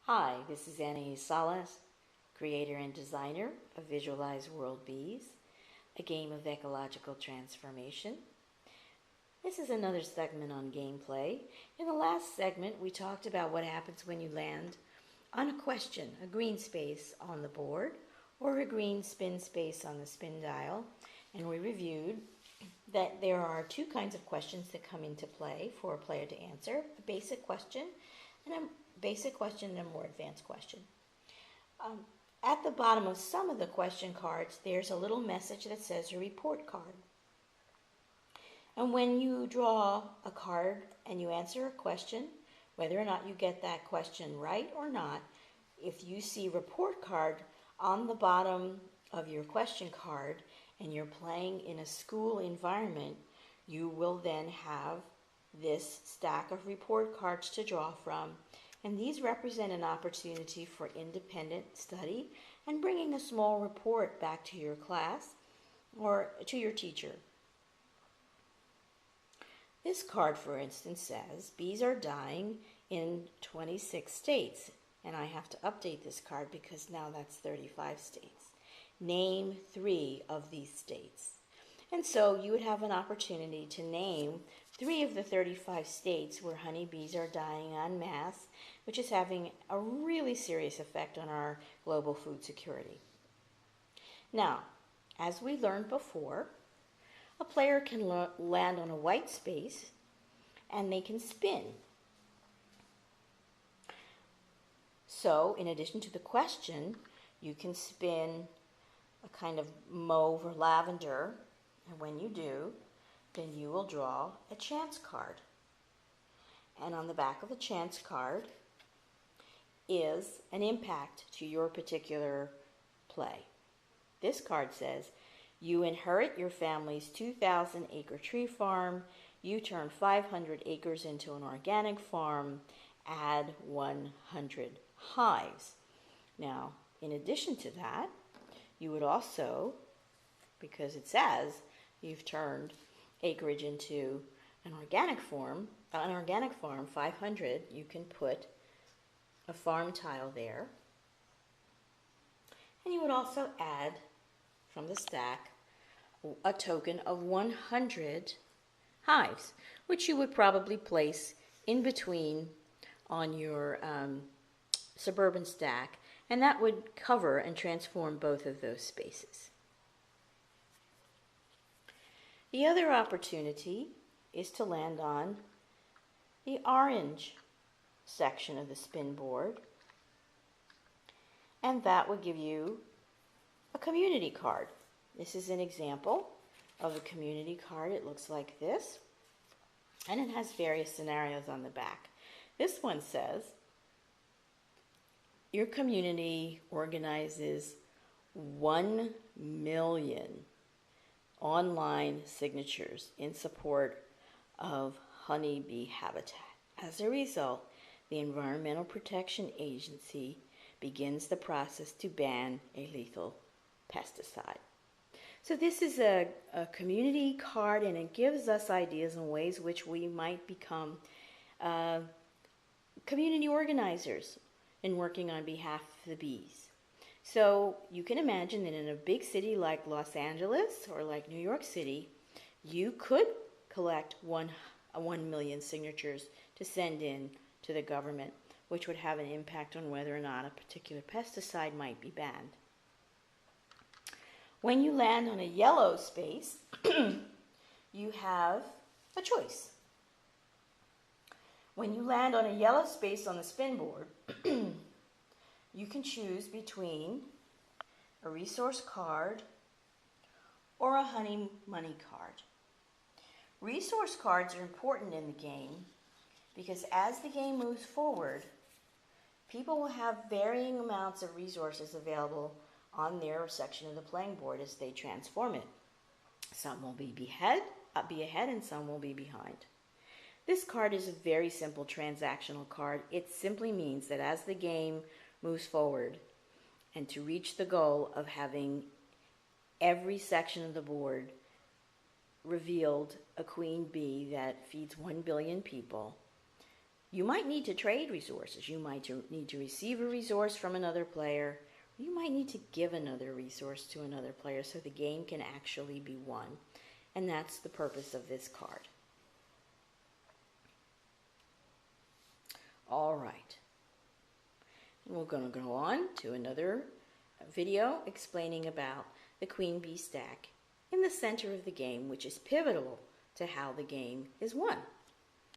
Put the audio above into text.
Hi, this is Anaiis Salles, creator and designer of Visualize World Bees, a game of ecological transformation. This is another segment on gameplay. In the last segment, we talked about what happens when you land on a question, a green space on the board, or a green spin space on the spin dial, and we reviewed that there are two kinds of questions that come into play for a player to answer: a basic question and a more advanced question. At the bottom of some of the question cards, there's a little message that says a report card. And when you draw a card and you answer a question, whether or not you get that question right or not, if you see report card on the bottom of your question card and you're playing in a school environment, you will then have this stack of report cards to draw from, and these represent an opportunity for independent study and bringing a small report back to your class or to your teacher. This card, for instance, says bees are dying in 26 states, and I have to update this card because now that's 35 states. Name 3 of these states. And so you would have an opportunity to name 3 of the 35 states where honeybees are dying en masse, which is having a really serious effect on our global food security. Now, as we learned before, a player can land on a white space and they can spin. So, in addition to the question, you can spin a kind of mauve or lavender, and when you do, then you will draw a chance card. And on the back of the chance card is an impact to your particular play. This card says, you inherit your family's 2,000-acre tree farm, you turn 500 acres into an organic farm, add 100 hives. Now, in addition to that, you would also, because it says you've turned acreage into an organic farm, 500, you can put a farm tile there. And you would also add from the stack a token of 100 hives, which you would probably place in between on your suburban stack, and that would cover and transform both of those spaces. The other opportunity is to land on the orange section of the spin board, and that would give you a community card. This is an example of a community card. It looks like this, and it has various scenarios on the back. This one says, your community organizes 1 million online signatures in support of honeybee habitat. As a result, the Environmental Protection Agency begins the process to ban a lethal pesticide. So this is a community card, and it gives us ideas and ways which we might become community organizers in working on behalf of the bees. So you can imagine that in a big city like Los Angeles or like New York City, you could collect 1 million signatures to send in to the government, which would have an impact on whether or not a particular pesticide might be banned. When you land on a yellow space, you have a choice. When you land on a yellow space on the spin board, you can choose between a resource card or a honey money card. Resource cards are important in the game because as the game moves forward, people will have varying amounts of resources available on their section of the playing board as they transform it. Some will be ahead and some will be behind. This card is a very simple transactional card. It simply means that as the game moves forward, and to reach the goal of having every section of the board revealed a queen bee that feeds 1 billion people, You might need to trade resources. You might need to receive a resource from another player. You might need to give another resource to another player so the game can actually be won. And that's the purpose of this card. All right. And we're going to go on to another video explaining about the queen bee stack in the center of the game, which is pivotal to how the game is won.